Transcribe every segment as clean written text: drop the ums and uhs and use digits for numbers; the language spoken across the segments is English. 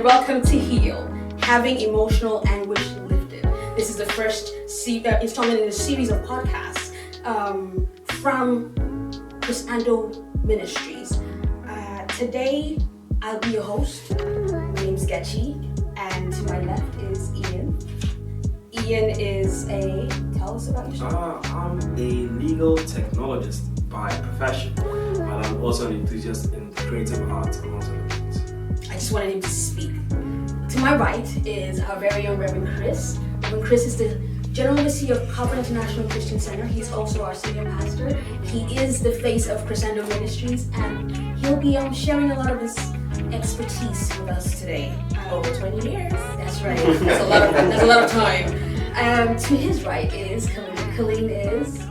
welcome to H.E.A.L, Having Emotional Anguish Lifted. This is the first installment in a series of podcasts from Chris Andoh Ministries. Today, I'll be your host. My name's MsGechi, and to my left is Ian. Ian is tell us about yourself. I'm a legal technologist by profession, but I'm also an enthusiast in creative arts and all sorts of things. I just wanted him to speak. To my right is our very own Reverend Chris. Reverend Chris is the General Overseer of Covenant International Christian Center. He's also our senior pastor. He is the face of Chris Andoh Ministries, and he'll be sharing a lot of his expertise with us today. Over 20 years. That's right. That's a lot of time. To his right is Colleen. Colleen is?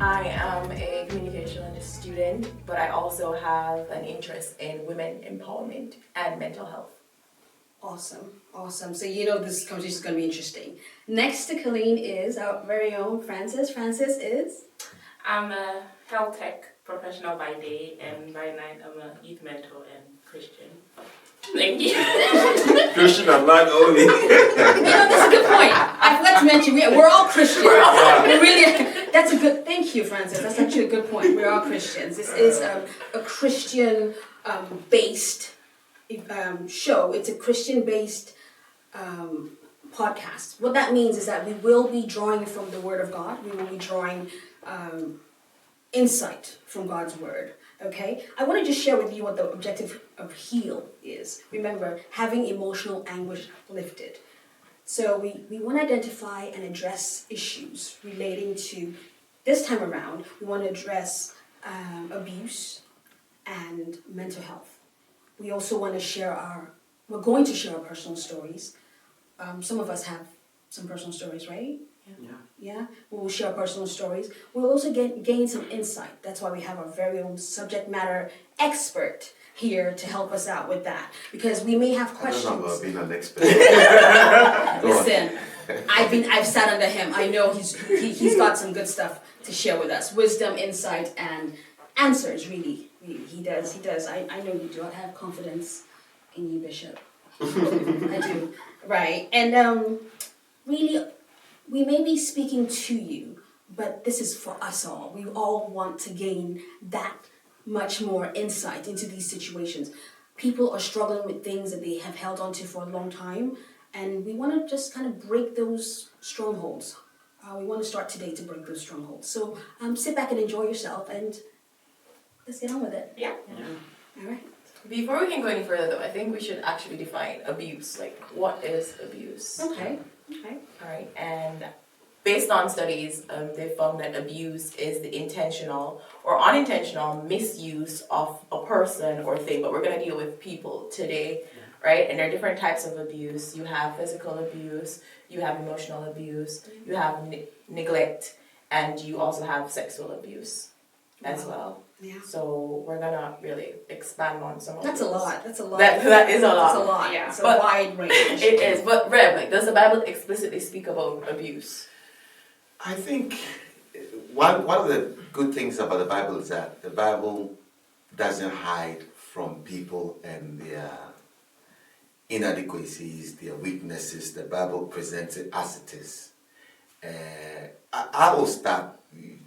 I am a communication student, but I also have an interest in women empowerment and mental health. Awesome. So this conversation is going to be interesting. Next to Colleen is our very own Francis. Francis is? I'm a health tech professional by day, and by night I'm a youth mentor and Christian. Thank you. Christian and night only. That's a good point. I forgot to mention we're all Christians. Thank you, Francis. That's actually a good point. We're all Christians. This is a Christian based show. It's a Christian-based podcast. What that means is that we will be drawing from the Word of God. We will be drawing insight from God's Word. Okay? I want to just share with you what the objective of H.E.A.L is. Remember, having emotional anguish lifted. So we want to identify and address issues relating to, this time around, we want to address abuse and mental health. We also want to we're going to share our personal stories. Some of us have some personal stories, right? Yeah? We'll share our personal stories. We'll also gain some insight. That's why we have our very own subject matter expert here to help us out with that. Because we may have questions. I don't know about being an expert. Listen, I've sat under him. I know he's got some good stuff to share with us. Wisdom, insight, and answers, really. He does. I know you do. I have confidence in you, Bishop. I do. Right. And really, we may be speaking to you, but this is for us all. We all want to gain that much more insight into these situations. People are struggling with things that they have held on to for a long time, and we want to just kind of break those strongholds. We want to start today to break those strongholds. So sit back and enjoy yourself, and let's get on with it. Yeah. All right. Before we can go any further, though, I think we should actually define abuse. Like, what is abuse? Okay. All right. And based on studies, they found that abuse is the intentional or unintentional misuse of a person or thing. But we're going to deal with people today, right? And there are different types of abuse. You have physical abuse, you have emotional abuse, you have neglect, and you also have sexual abuse as well. Yeah. So we're gonna really expand on some of That's those. a lot. That is a lot. That's a lot. Yeah. It's a But wide range. It is. But Rev, does the Bible explicitly speak about abuse? I think one of the good things about the Bible is that the Bible doesn't hide from people and their inadequacies, their weaknesses. The Bible presents it as it is. I will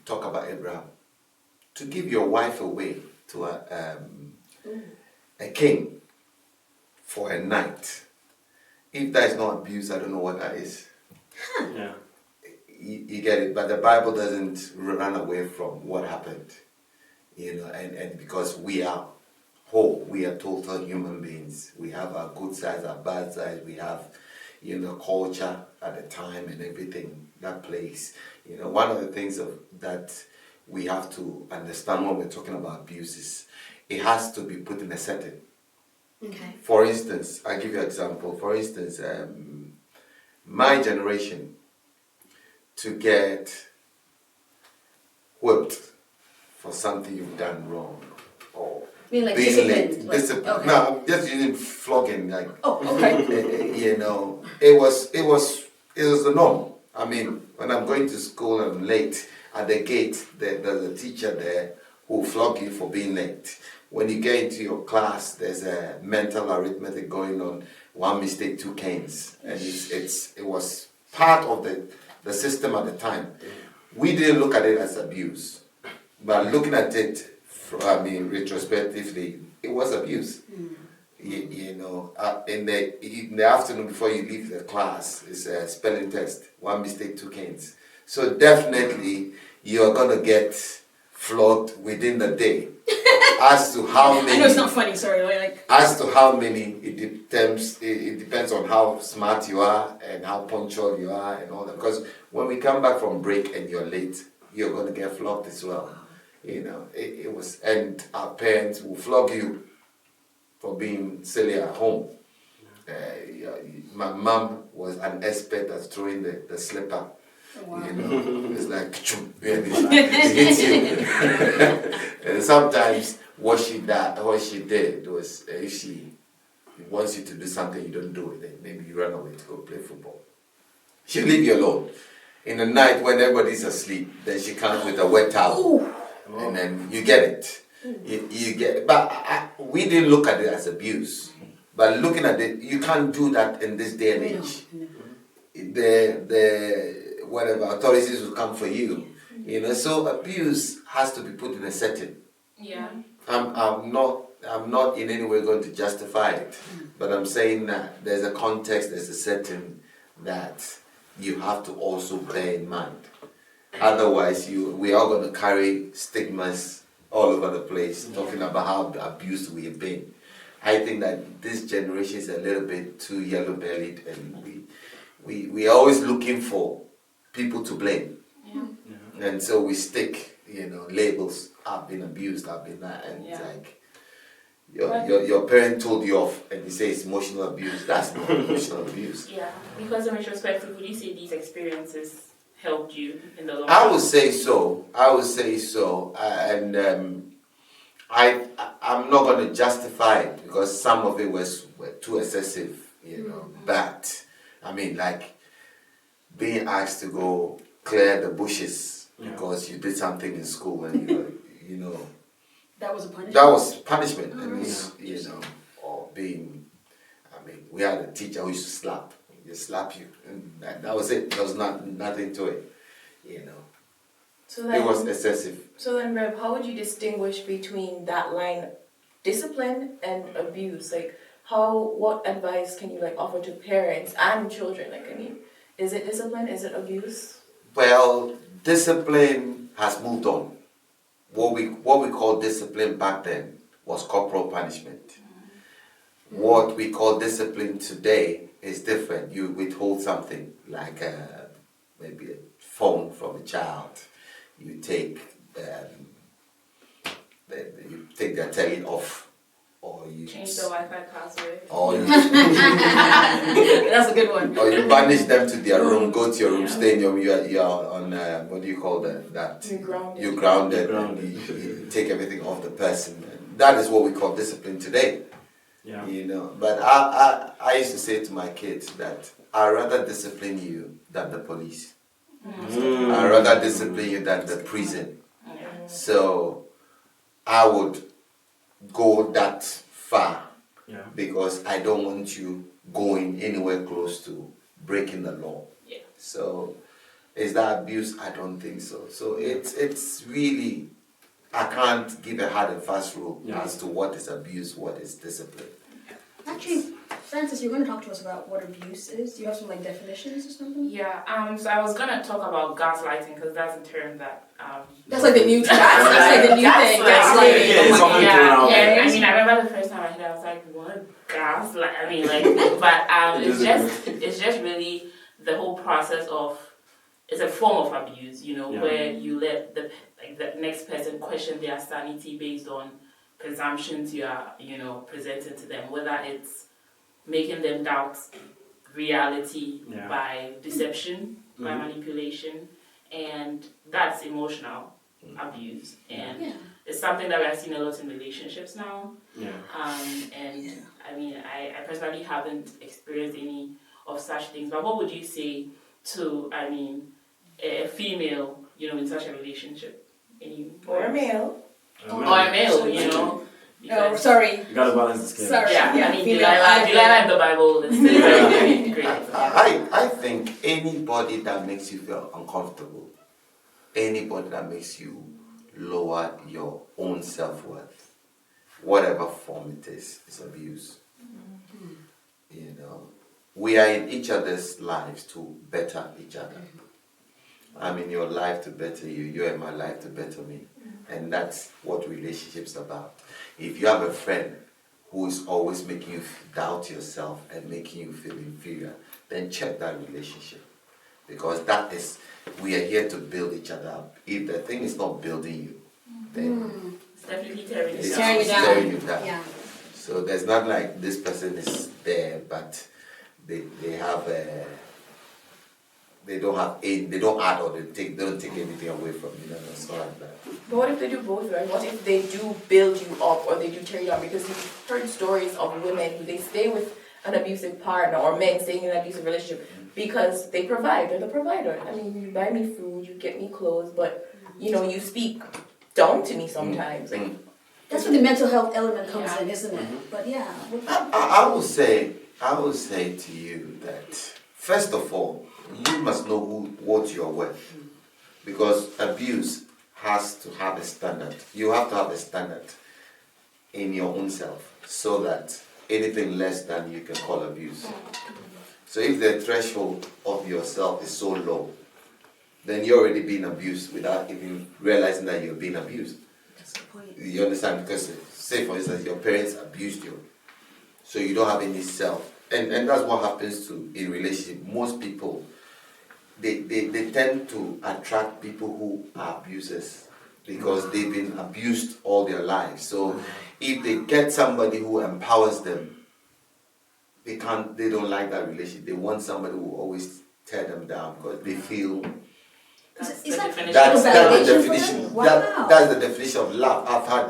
talk about Abraham. To give your wife away to a king for a night. If that is not abuse, I don't know what that is. Yeah. You get it, but the Bible doesn't run away from what happened, and because we are whole, we are total human beings. We have our good sides, our bad sides. We have, culture at the time and everything that plays. One of the things that we have to understand when we're talking about abuse is it has to be put in a setting. Okay. For instance, I'll give you an example. For instance, my generation, to get whipped for something you've done wrong or You mean like being disciplined? late. Discipline. Okay. No, I'm just using flogging. Like, okay. it was the norm. I mean, when I'm going to school and I'm late, at the gate, there's a teacher there who will flog you for being late. When you get into your class, there's a mental arithmetic going on. one mistake, two canes, and it was part of the system at the time. We didn't look at it as abuse, but looking at it, retrospectively, it was abuse. You know, in the afternoon before you leave the class, it's a spelling test. One mistake, two canes. So definitely you're gonna get flogged within the day. As to how many, I know it's not funny. Sorry, like. As to how many, it depends on how smart you are and how punctual you are and all that. Because when we come back from break and you're late, you're gonna get flogged as well. You know, it was, and our parents will flog you for being silly at home. My mom was an expert at throwing the slipper. Wow. You know, it's like it hits you. And sometimes what she did was, if she wants you to do something you don't do it, then maybe you run away to go play football. She'll leave you alone. In the night when everybody's asleep, then she comes with a wet towel. And then you get it. You get, but we didn't look at it as abuse. But looking at it, you can't do that in this day and age. The whatever authorities will come for you. You know, so abuse has to be put in a setting. Yeah. I'm not in any way going to justify it, but I'm saying that there's a context, there's a setting that you have to also bear in mind. Otherwise, we are going to carry stigmas all over the place, talking about how abused we have been. I think that this generation is a little bit too yellow-bellied, and we are always looking for people to blame. Yeah. And so we stick, labels. I've been abused, I've been that, and it's like your parent told you off, and you say it's emotional abuse. That's not emotional abuse. Yeah, because in retrospect, would you say these experiences helped you in the long run? I would say so. And I'm not going to justify it because some of it were too excessive, But I mean, like being asked to go clear the bushes because you did something in school and That was a punishment. That was punishment. Or being. I mean, we had a teacher who used to slap. Just slap you, and that was it. There was nothing to it, So then, it was excessive. So then, Rev, how would you distinguish between that line, discipline and abuse? Like, what advice can you offer to parents and children? Is it discipline? Is it abuse? Well, discipline has moved on. What we call discipline back then was corporal punishment. Mm-hmm. What we call discipline today is different. You withhold something like maybe a phone from a child. You take their telly off, or you change the Wi-Fi password. Or you that's a good one. Or you banish them to their room. Go to your room. Stay in your room. You're on what do you call that? You're grounded. You take everything off the person. That is what we call discipline today. Yeah. But I used to say to my kids that I'd rather discipline you than the police. I'd rather discipline you than the prison. So I would go that far because I don't want you going anywhere close to breaking the law. Yeah. So is that abuse? I don't think so. So it's really, I can't give a hard and fast rule as to what is abuse, what is discipline. Actually, Francis, you're going to talk to us about what abuse is. Do you have some definitions or something? Yeah. So I was gonna talk about gaslighting because that's a term that. That's like the new thing. That's like the new thing. Gaslighting. Yeah. I mean, I remember the first time I heard it, I was like, "What gaslight?" I mean, but it's just really the whole process of. It's a form of abuse, where you let the next person question their sanity based on presumptions you are, presenting to them, whether it's making them doubt reality by deception, by manipulation, and that's emotional abuse. And it's something that we've seen a lot in relationships now. Yeah. I mean, I personally haven't experienced any of such things, but what would you say to, a female, in such a relationship? Or a male. Or a male, Oh, sorry. You gotta balance the scale. Sorry. Yeah, I mean, female Delilah in the Bible is still very great. I think anybody that makes you feel uncomfortable, anybody that makes you lower your own self-worth, whatever form it is abuse. You know, we are in each other's lives to better each other. I'm in your life to better you, you're in my life to better me. And that's what relationships are about. If you have a friend who is always making you doubt yourself and making you feel inferior, then check that relationship. Because that is, we are here to build each other up. If the thing is not building you, then It's definitely tearing you it's down. tearing you down. Yeah. So there's not like this person is there, but they have they don't add or they don't take anything away from you. It's not like that. But what if they do both, right? What if they do build you up or they do tear you down? Because you've heard stories of women who they stay with an abusive partner or men staying in an abusive relationship because they provide. They're the provider. I mean, you buy me food, you get me clothes, but you speak down to me sometimes. Like, That's where the mental health element comes in, isn't it? But yeah. I will say to you that first of all, you must know what you are worth, because abuse has to have a standard. You have to have a standard in your own self, so that anything less than you can call abuse. So if the threshold of yourself is so low, then you're already being abused without even realizing that you're being abused. That's the point. You understand? Because say for instance your parents abused you, so you don't have any self, and that's what happens to in relationship. Most people they tend to attract people who are abusers because they've been abused all their lives. So if they get somebody who empowers them, they don't like that relationship. They want somebody who will always tear them down because they feel That's Is the that- definition. that's the validation for definition. them? Wow. That's the definition of love. I've had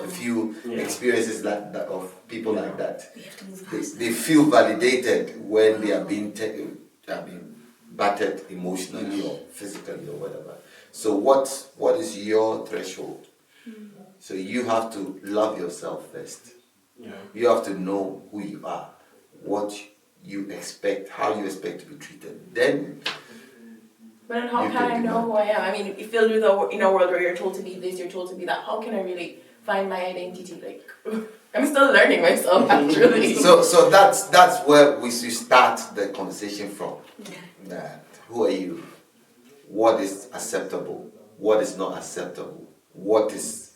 a few experiences like that of people like that. We have to move past They feel validated when they are being battered emotionally or physically or whatever. So what is your threshold? So you have to love yourself first. Yeah. You have to know who you are, what you expect, how you expect to be treated. Then but then how You can I can be know mad. who I am? I mean, if you live in a world where you're told to be this, you're told to be that, how can I really find my identity? Like, I'm still learning myself, actually. So that's where we should start the conversation from. Okay. That who are you? What is acceptable? What is not acceptable? What is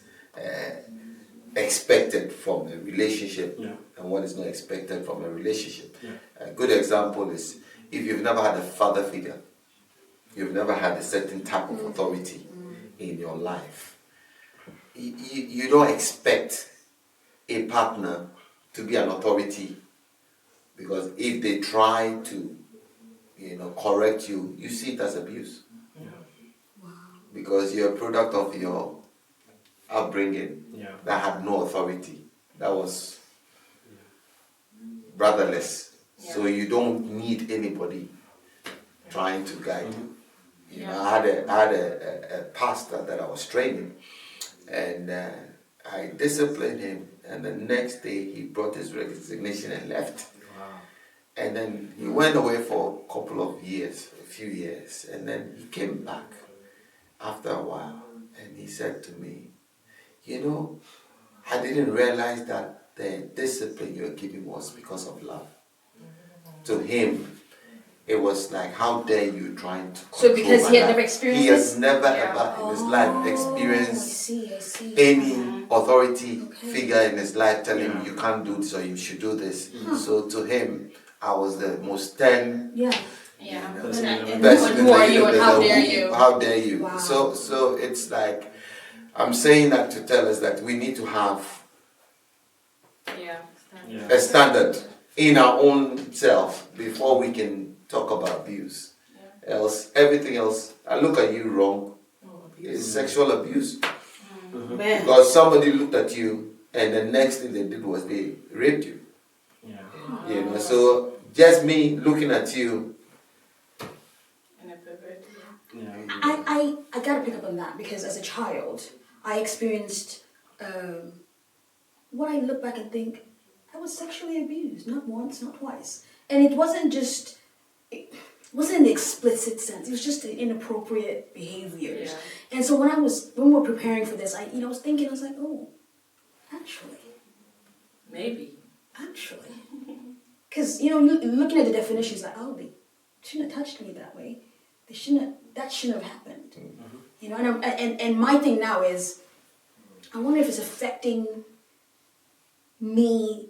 expected from a relationship, and what is not expected from a relationship? A good example is if you've never had a father figure, you've never had a certain type of authority in your life, you don't expect a partner to be an authority, because if they try to correct you, you see it as abuse. Because you're a product of your upbringing that had no authority, that was brotherless. So you don't need anybody trying to guide you. I had a pastor that I was training, and I disciplined him, and the next day he brought his resignation and left. And then he went away for a few years, and then he came back after a while, and he said to me, I didn't realize that the discipline you were giving was because of love. To him, it was like, how dare you trying to control So because my he had life. never experienced He has this? never ever in his life I experienced see. any authority figure in his life telling him you can't do this or you should do this. So to him, I was the most stern Yeah. person And who are you and how dare you? How dare you? Wow. So it's like, I'm saying that to tell us that we need to have a standard in our own self before we can talk about abuse. Else, everything else, I look at you wrong, is sexual abuse. Man. Because somebody looked at you and the next thing they did was they raped you. So just me looking at you. I gotta pick up on that, because as a child, I experienced what I look back and think, I was sexually abused, not once, not twice. And it wasn't in the explicit sense. It was just the inappropriate behaviors. Yeah. And so when we were preparing for this, I was thinking, I was like, oh, actually. Maybe. Actually. Because, looking at the definitions, like, oh, they shouldn't have touched me that way. That shouldn't have happened. Mm-hmm. And my thing now is, I wonder if it's affecting me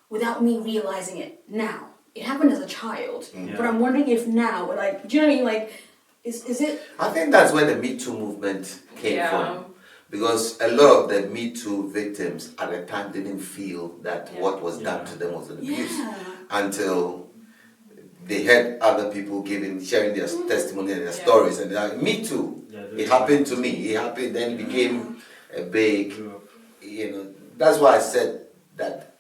without me realizing it now. It happened as a child, but I'm wondering if now, like, do you know what I mean? Like, is it? I think that's where the Me Too movement came from. Because a lot of the Me Too victims at the time didn't feel that what was done to them was an abuse until they heard other people sharing their testimony and their stories, and they're like, me too. It happened to me. It happened, then it became a big, that's why I said that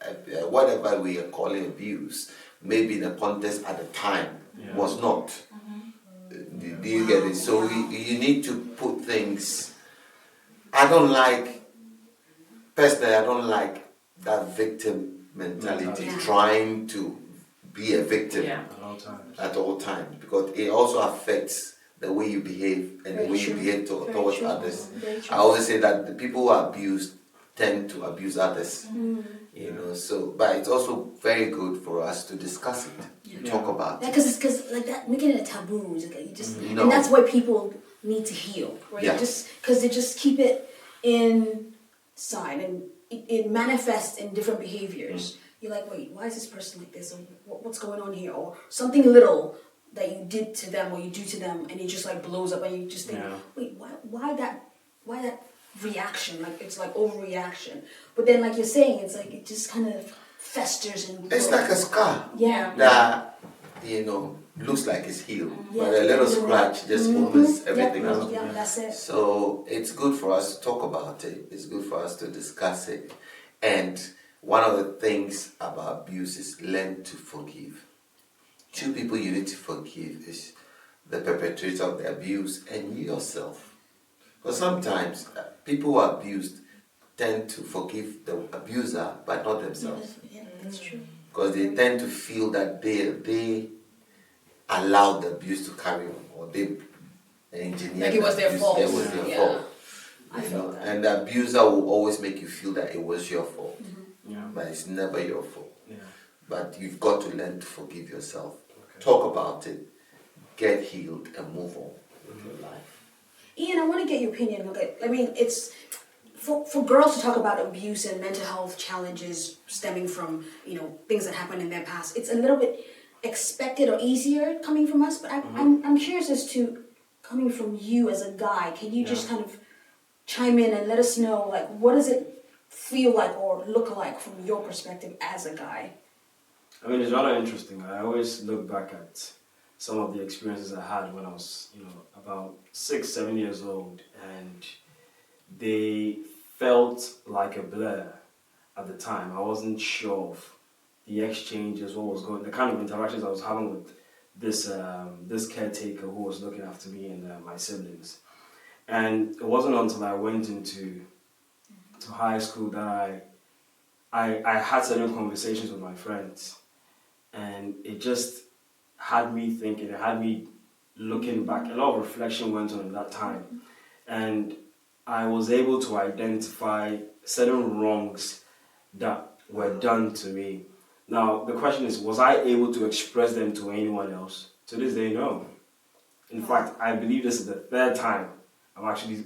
whatever we are calling abuse, maybe the context at the time was not. Do you get it? So you need to put things. Personally, I don't like that victim mentality, trying to be a victim at all times, because it also affects the way you behave and the way you behave towards others. I always say that the people who are abused tend to abuse others, so, but it's also very good for us to discuss it, to talk about it. Because like that, making it a taboo, is like you just, and that's why people need to heal, right? Because they just keep it inside, and it manifests in different behaviors. You're like, wait, why is this person like this? Or what's going on here? Or something little that you did to them or you do to them, and it just like blows up, and you just think, wait, why that reaction? Like, it's like overreaction. But then, like you're saying, it's like it just kind of festers and it's like a scar. That looks like it's healed, but a little scratch just opens everything up. Yeah, that's it. So it's good for us to talk about it. It's good for us to discuss it. And one of the things about abuse is learn to forgive. Two people you need to forgive is the perpetrator of the abuse and you yourself. Because sometimes people who are abused tend to forgive the abuser, but not themselves. Yeah, that's true. Because they tend to feel that they allowed the abuse to carry on, or they engineered like it was their fault. It was their fault. And the abuser will always make you feel that it was your fault. But it's never your fault. But you've got to learn to forgive yourself. Talk about it, get healed, and move on with your life. Ian, I want to get your opinion. Okay, I mean, it's for girls to talk about abuse and mental health challenges stemming from things that happened in their past. It's a little bit expected or easier coming from us, but I'm curious as to coming from you as a guy. Can you just kind of chime in and let us know, like, what does it feel like or look like from your perspective as a guy? I mean, it's rather interesting. I always look back at some of the experiences I had when I was, about 6-7 years old, and they felt like a blur at the time. I wasn't sure of the exchanges, what was going, the kind of interactions I was having with this caretaker who was looking after me and my siblings. And it wasn't until I went into high school that I had certain conversations with my friends, and it just had me thinking, it had me looking back. A lot of reflection went on in that time, and I was able to identify certain wrongs that were done to me. Now, the question is, was I able to express them to anyone else? To this day, no. In fact, I believe this is the third time I'm actually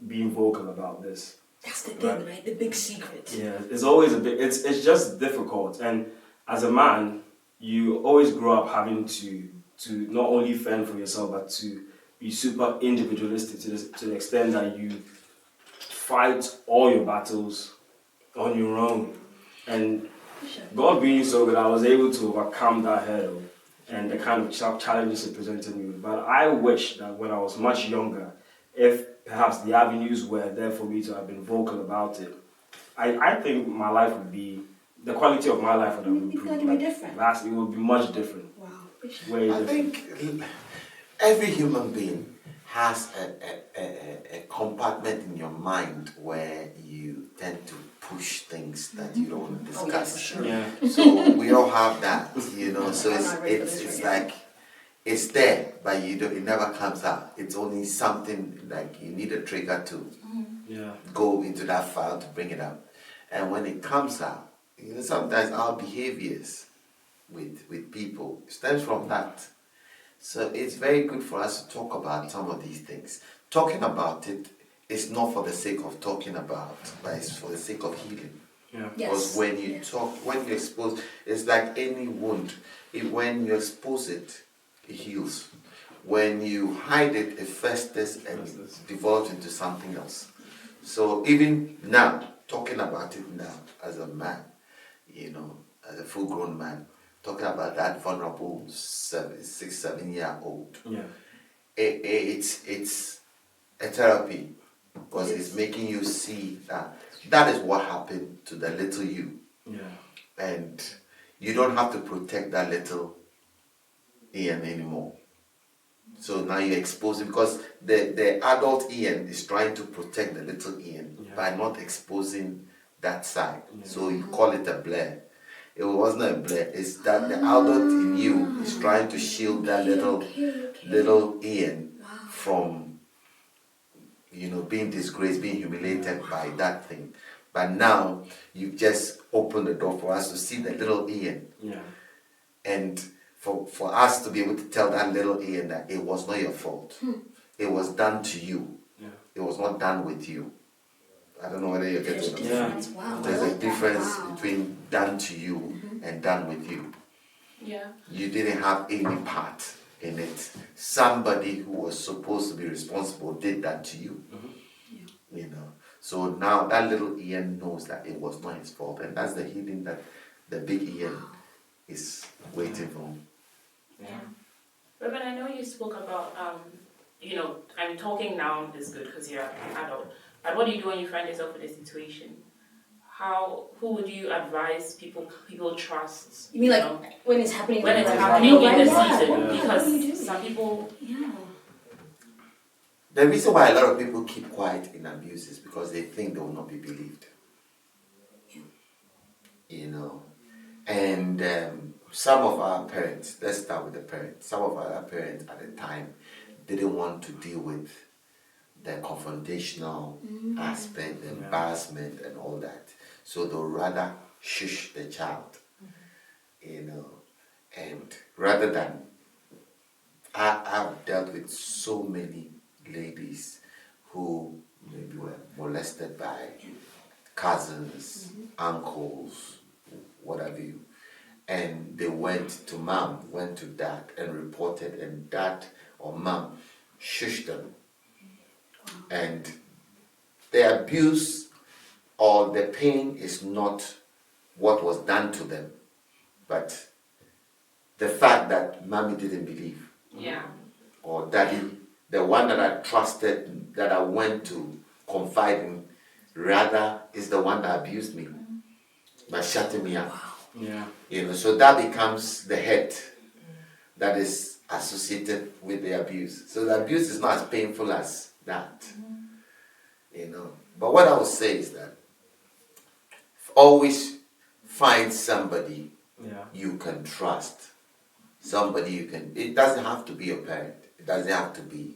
being vocal about this. That's the thing, right? The big secret. Yeah, it's always it's just difficult. And as a man, you always grow up having to not only fend for yourself, but to be super individualistic to the extent that you fight all your battles on your own. And God being so good, I was able to overcome that hurdle and the kind of challenges it presented me with. But I wish that when I was much younger, if perhaps the avenues were there for me to have been vocal about it, I think my life would be, the quality of my life would have improved. You feel like it would be different? It would be much different. Wow. I think every human being has a compartment in your mind where you tend to push things that you don't want to Oh, yeah, discuss. for sure. Yeah. So we all have that, you know. So I'm not ready for this it's right like it's there, but you don't. It never comes out. It's only something like you need a trigger to Yeah. go into that file to bring it out. And when it comes out, you know, sometimes our behaviors with people stems from that. So it's very good for us to talk about some of these things. Talking about it is not for the sake of talking about, but it's for the sake of healing. Yeah. Because when you talk, when you expose, it's like any wound. When you expose it, it heals. When you hide it, it festers and develops into something else. So even now, talking about it now as a man, you know, as a full-grown man, talking about that vulnerable 6-7-year-old, Yeah. it's a therapy because it's making you see that is what happened to the little you. Yeah. And you don't have to protect that little Ian anymore. So now you expose it because the adult Ian is trying to protect the little Ian by not exposing that side. So you call it a blur. It wasn't a blur. It's that the adult in you is trying to shield that little Ian from, you know, being disgraced, being humiliated by that thing. But now you've just opened the door for us to see the little Ian. Yeah. And for us to be able to tell that little Ian that it was not your fault. It was done to you. Yeah. It was not done with you. I don't know whether you're getting it. Yeah. Wow. There's I a like difference that. Wow. between done to you and done with you. Yeah. You didn't have any part in it. Somebody who was supposed to be responsible did that to you. You know. So now that little Ian knows that it was not his fault, and that's the healing that the big Ian is waiting for. Yeah. Reverend, I know you spoke about, you know, I mean, talking now is good because you're an adult. But what do you do when you find yourself in a situation? Who would you advise people trust? You mean like know, when it's happening? when it's right happening now? in the Yeah. season? What do you do? Because some people, Yeah. The reason why a lot of people keep quiet in abuse is because they think they will not be believed. You know, and some of our parents, let's start with the parents, some of our parents at the time didn't want to deal with the confrontational aspect, the embarrassment and all that. So they'll rather shush the child, you know, and rather than, I've dealt with so many ladies who maybe were molested by cousins, uncles, what have you, and they went to mom, went to dad and reported, and dad or mom shushed them. And the abuse or the pain is not what was done to them, but the fact that mommy didn't believe, yeah. or daddy, the one that I trusted, that I went to confide in, rather is the one that abused me by shutting me up. Yeah. You know, so that becomes the head that is associated with the abuse. So the abuse is not as painful as that. You know. But what I would say is that always find somebody you can trust. Somebody you can, it doesn't have to be your parent. It doesn't have to be.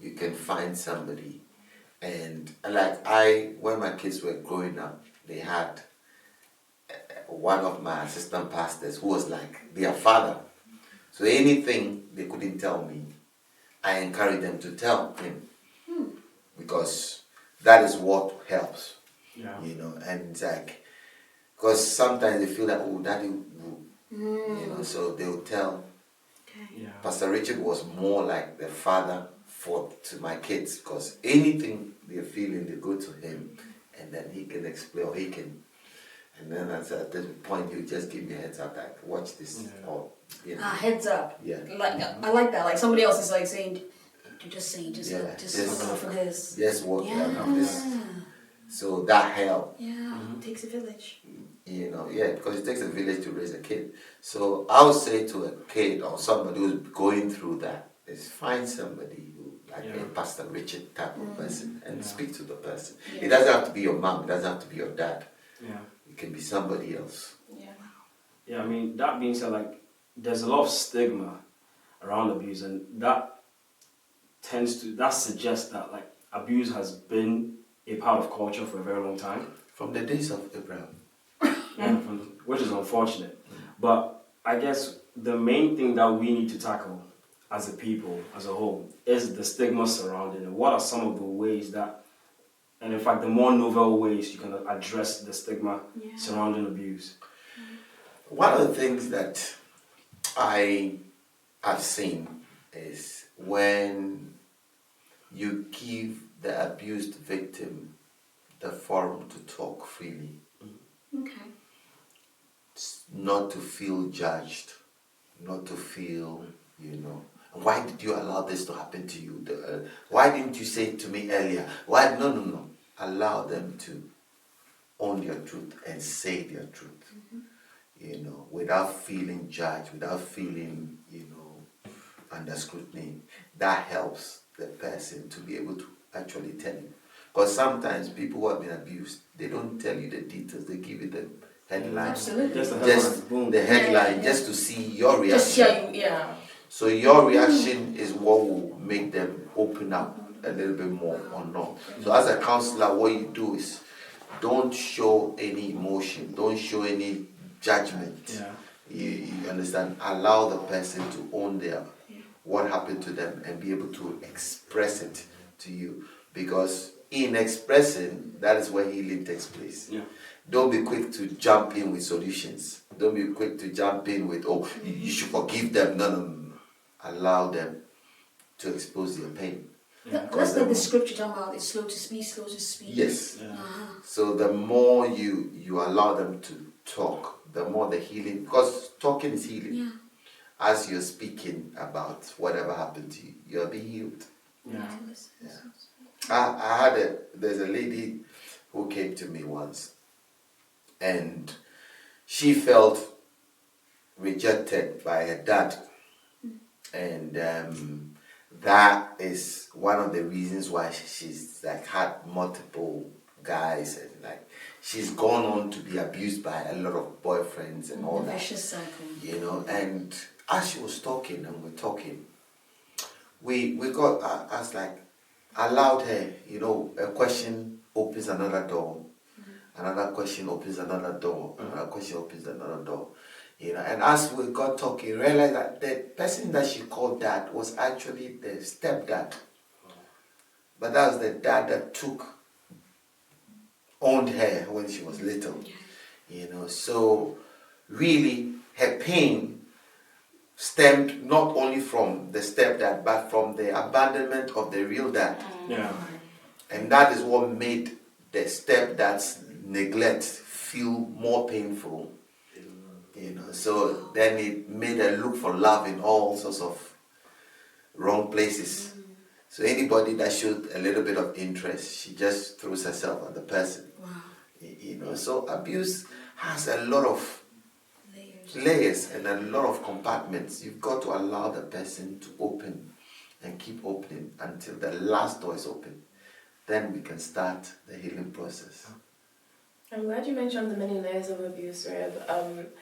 You can find somebody. And like when my kids were growing up, they had one of my assistant pastors who was like their father. So anything they couldn't tell me, I encourage them to tell him. Because that is what helps. Yeah. You know, and it's like, because sometimes they feel like, oh, daddy will, you know, so they will tell. Yeah. Pastor Richard was more like the father to my kids, because anything they're feeling, they go to him, and then he can explain, or he can, and then at this point, you just give me a heads up that watch this, or you know. Heads up. Yeah. Like I like that. Like somebody else is like saying, just Yeah, look just- out for this. Yes, what Yeah. this. So that helped. Yeah. Takes a village. You know, yeah, because it takes a village to raise a kid. So I would say to a kid or somebody who's going through that is find somebody who, like a Pastor Richard type of person, and speak to the person. Yeah. It doesn't have to be your mom, it doesn't have to be your dad. Yeah. It can be somebody else. Yeah. Yeah, I mean, that being said, like, there's a lot of stigma around abuse, and that suggests that, like, abuse has been a part of culture for a very long time. From the days of Abraham. Yeah, which is unfortunate. But I guess the main thing that we need to tackle as a people, as a whole, is the stigma surrounding it. What are some of the ways that, and in fact, the more novel ways you can address the stigma surrounding abuse? One of the things that I have seen is when you give the abused victim the forum to talk freely, Okay. not to feel judged, not to feel, why did you allow this to happen to you? Why didn't you say it to me earlier? Why? No. Allow them to own their truth and say their truth, without feeling judged, without feeling, under scrutiny. That helps the person to be able to actually tell you. Because sometimes people who have been abused, they don't tell you the details, they give you the headline. Absolutely. Just The headline, just to see your reaction. Just show you, yeah. So your reaction is what will make them open up a little bit more or not. So as a counselor, what you do is don't show any emotion, don't show any judgment. Yeah. You understand? Allow the person to own what happened to them and be able to express it to you. Because in expressing, that is where healing takes place. Yeah. Don't be quick to jump in with solutions. Don't be quick to jump in with, you should forgive them. No. Allow them to expose their pain. That's like the scripture talking about, it's slow to speak. Yes. Yeah. So the more you allow them to talk, the more the healing, because talking is healing. Yeah. As you're speaking about whatever happened to you, you're being healed. Yeah. There's a lady who came to me once, and she felt rejected by her dad. And that is one of the reasons why she's like had multiple guys, and like she's gone on to be abused by a lot of boyfriends and all that. Vicious cycle. And as she was talking and we're talking, we got as like allowed her, a question opens another door, another question opens another door, another question opens another door. And as we got talking, realized that the person that she called dad was actually the stepdad. But that was the dad that owned her when she was little. So really her pain stemmed not only from the stepdad, but from the abandonment of the real dad. Yeah. And that is what made the stepdad's neglect feel more painful. So then it made her look for love in all sorts of wrong places. So anybody that showed a little bit of interest, she just throws herself at the person. Wow. So abuse has a lot of layers and a lot of compartments. You've got to allow the person to open and keep opening until the last door is open. Then we can start the healing process. I'm glad you mentioned the many layers of abuse, Rev.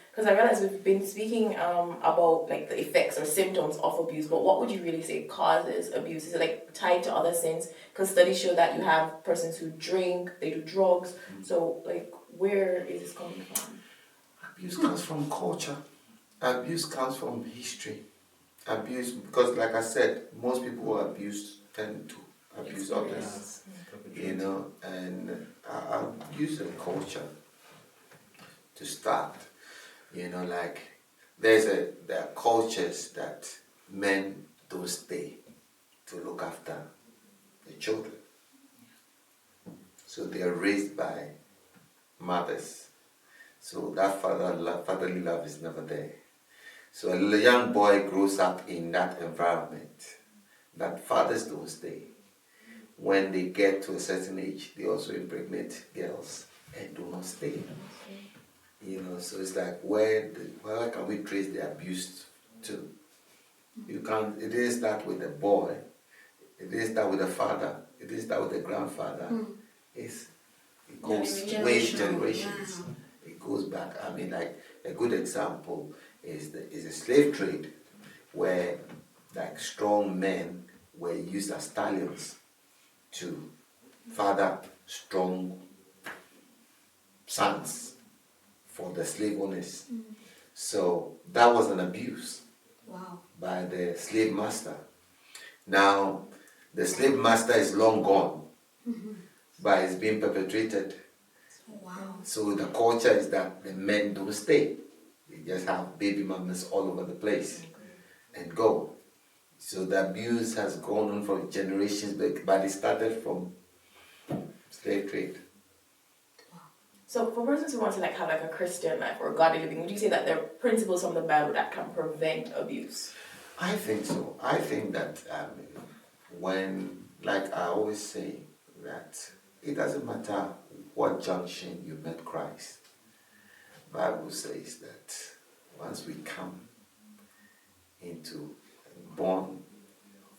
Because I realize we've been speaking about like the effects or symptoms of abuse, but what would you really say causes abuse? Is it like tied to other sins? Because studies show that you have persons who drink, they do drugs. So like, where is this coming from? Abuse comes from culture. Abuse comes from history. Abuse, because like I said, most people who are abused tend to abuse others. And abuse and culture to start. Like there are cultures that men don't stay to look after the children. So they are raised by mothers. So that fatherly love is never there. So a young boy grows up in that environment that fathers don't stay. When they get to a certain age, they also impregnate girls and do not stay. So it's like where can we trace the abuse to? It is that with the boy, it is that with the father, it is that with the grandfather. It goes way generations. Wow. It goes back. I mean, like a good example is the slave trade, where like strong men were used as stallions to father strong sons for the slave owners. So that was an abuse Wow. by the slave master. Now, the slave master is long gone, but it's being perpetrated. Wow. So the culture is that the men don't stay. They just have baby mamas all over the place and go. So the abuse has gone on for generations, but it started from slave trade. So for persons who want to have a Christian life or godly living, would you say that there are principles from the Bible that can prevent abuse? I think so. I think that when, like I always say, that it doesn't matter what junction you met Christ. The Bible says that once we come into born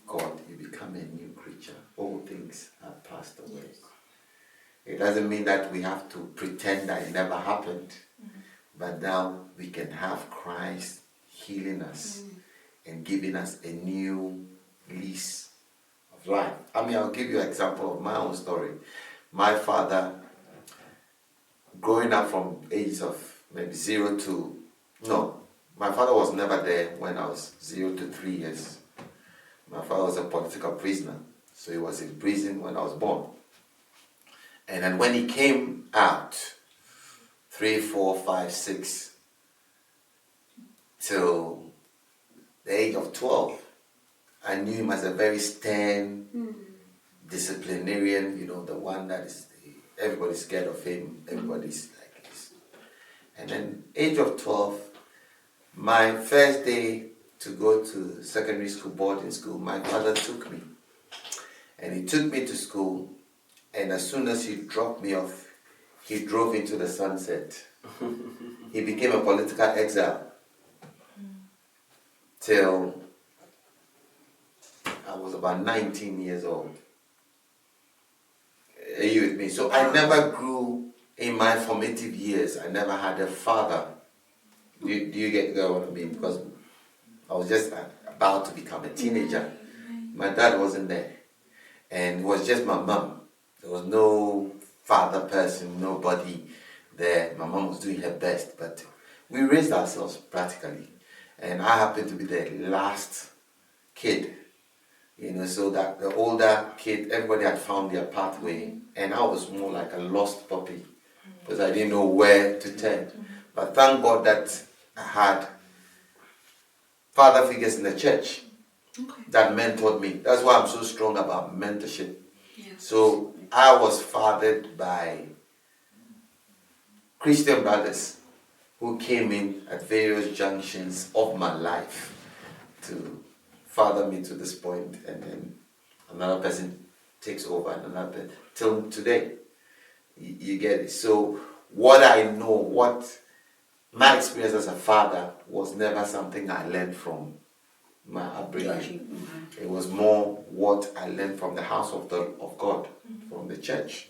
God, you become a new creature. All things have passed away. It doesn't mean that we have to pretend that it never happened, but now we can have Christ healing us and giving us a new lease of life. I mean, I'll give you an example of my own story. My father, growing up from ages of maybe my father was never there when I was 0 to 3 years. My father was a political prisoner, so he was in prison when I was born. And then when he came out, 3, 4, 5, 6, till the age of 12, I knew him as a very stern disciplinarian, the one that is, everybody's scared of him, everybody's like this. And then age of 12, my first day to go to secondary school, boarding school, my father took me. And he took me to school, and as soon as he dropped me off, he drove into the sunset. He became a political exile till I was about 19 years old. Are you with me? So I never grew in my formative years. I never had a father. Do you get what I mean? Because I was just about to become a teenager. My dad wasn't there. And it was just my mom. There was no father person, nobody there. My mom was doing her best, but we raised ourselves practically. And I happened to be the last kid, so that the older kid, everybody had found their pathway, and I was more like a lost puppy because I didn't know where to turn. But thank God that I had father figures in the church that mentored me. That's why I'm so strong about mentorship. Yeah. So I was fathered by Christian brothers who came in at various junctions of my life to father me to this point, and then another person takes over and another till today. You get it. So what I know, what my experience as a father was never something I learned from my upbringing. It was more what I learned from the house of God, from the church.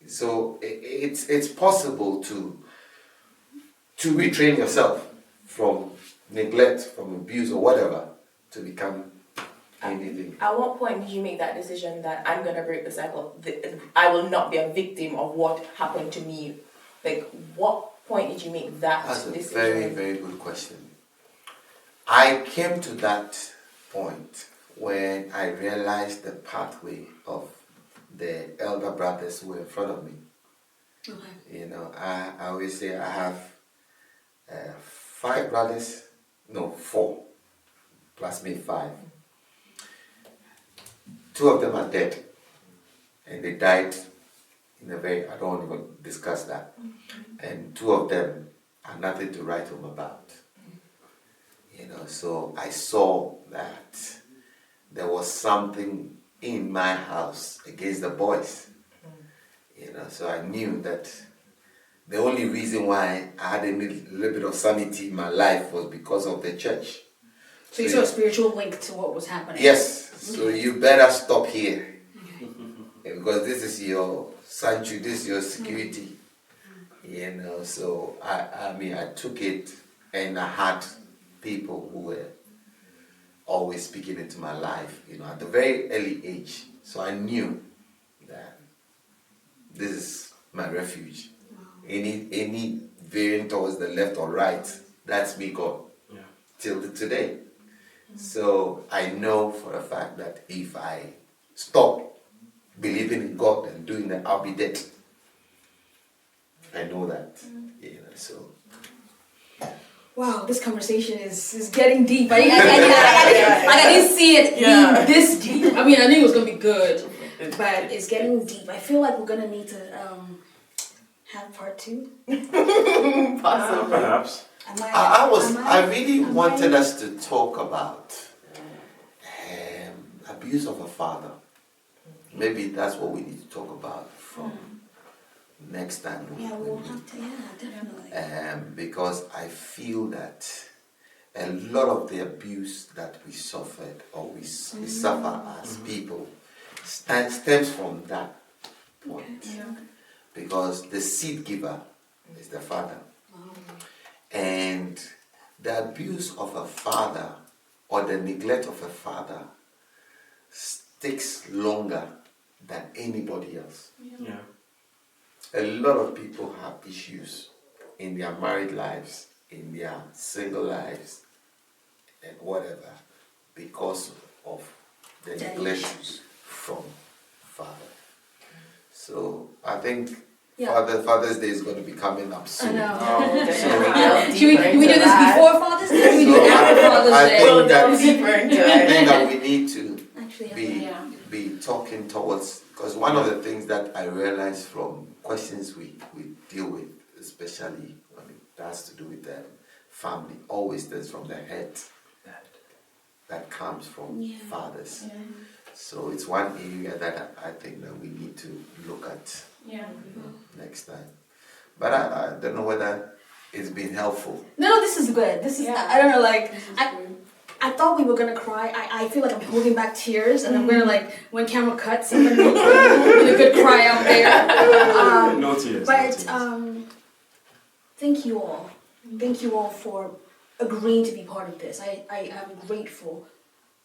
So it's possible to retrain yourself from neglect, from abuse or whatever, to become anything. At what point did you make that decision that I'm going to break the cycle? I will not be a victim of what happened to me. What point did you make that decision? That's a very, very good question. I came to that point when I realized the pathway of the elder brothers who were in front of me. Okay. I always say I have 5 brothers, 4, plus me 5. 2 of them are dead, and they died in a very, I don't want to discuss that. And 2 of them are nothing to write home about. So I saw that there was something in my house against the boys. So I knew that the only reason why I had a little bit of sanity in my life was because of the church. So you saw a spiritual link to what was happening? Yes. So you better stop here. Because this is your Sancho, this is your security. You know, so I mean, I took it, and I had people who were always speaking into my life, you know, at a very early age. So I knew that this is my refuge. Any veering towards the left or right, that's me gone. Yeah. Till today. So I know for a fact that if I stop believing in God and doing that, I'll be dead. I know that. You know, so. Wow, this conversation is getting deep. I didn't see it being this deep. I mean, I knew it was gonna be good, but it's getting deep. I feel like we're gonna need to have part 2. Possibly. Perhaps. I really wanted us to talk about abuse of a father. Maybe that's what we need to talk about from next time. Yeah, we'll have to. Yeah, definitely. Because I feel that a lot of the abuse that we suffered or we suffer as people stems from that point. Okay. Yeah. Because the seed giver is the father. And the abuse of a father or the neglect of a father takes longer than anybody else. Yeah. A lot of people have issues in their married lives, in their single lives, and whatever, because of the neglect from father. So I think Father's Day is going to be coming up soon. I know. Should we do this before Father's Day? Or we do it after Father's Day? I think that we need to Actually, be talking towards, because one of the things that I realized from questions we deal with, especially when it has to do with the family, always there's from the head that comes from fathers. Yeah. So it's one area that I think that we need to look at next time. But I don't know whether it's been helpful. No, this is good. This is, I don't know, like, I thought we were going to cry. I feel like I'm holding back tears, and I'm going to, like, when camera cuts, I'm going to put a good cry out there. No tears. But thank you all. Thank you all for agreeing to be part of this. I am grateful.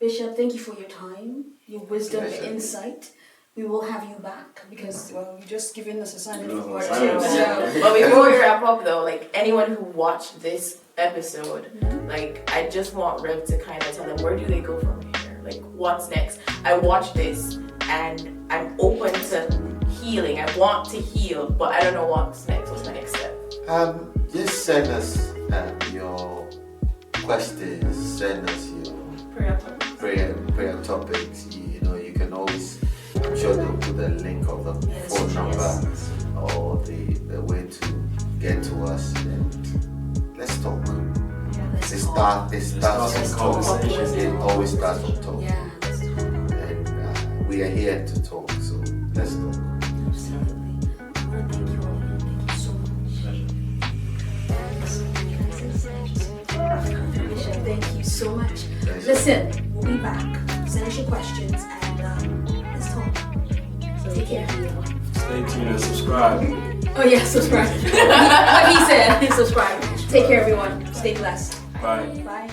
Bishop, thank you for your time, your wisdom, your insight. We will have you back because, well, you've just given us assignment for part 2. But before we wrap up though, like anyone who watched this episode, like I just want Rev to kind of tell them, where do they go from here? Like what's next? I watched this and I'm open to healing. I want to heal, but I don't know what's next. What's my next step? Just send us your questions, send us your prayer topics. You know, you can always, I'm sure they'll put the link of the phone number or the way to get to us, and let's talk. It starts from talk. It always starts from talk. Yeah, let's talk. And we are here to talk, so let's talk. Absolutely. I want to thank you all. Thank you so much. Bishop, thank you so much. Listen, we'll be back. Send us your questions and let's talk. So take care. Stay tuned and subscribe. Oh yeah, subscribe. What he said, subscribe. Take care everyone. Stay blessed. Bye. Bye.